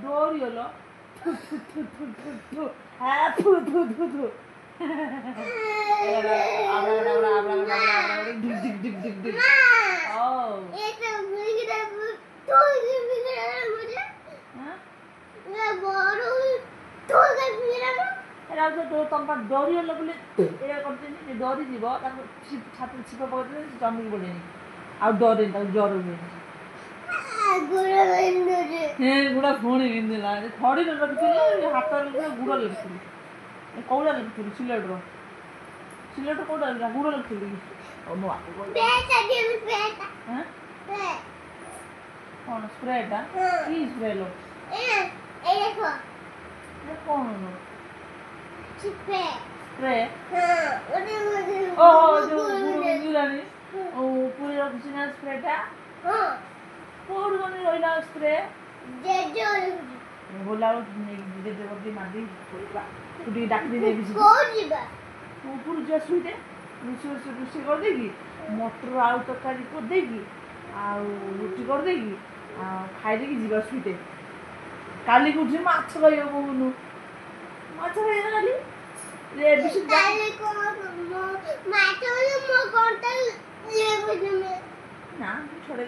डोरी हलो हाँ थू थू थू थू तुम डोरी हल बोले डरी जीव छाती छिप पकड़ जमी पड़े आ डरे ज्वर हुए गुड़ा पुणी विंधला खड़ी रखी हाथ गुड़ लिखी कौड़ा लिखी सिलेटर सिलेटर कौटा गुड़ लिखी कौन स्प्रेटा की स्प्रे लो कौन लो स्प्रे ओ जो गुड़ विंधलानी पूरी रखी ना स्प्रेटा कोड गनी रहिला स्प्रे बोला धीरे धीरे मादी तुटी डाक दे देबी कोड जीबा ऊपर जे सुइते रुसी कर देगी मटर आलू तरकारी कर देगी आ रोटी कर देगी आ खाइ देगी जीवा सुइते काली कुछ माछ खाइयो बोनु माछ खाइयो काली रे बिस काली को माछ मो कोनता ले बुझमे ना छोड़े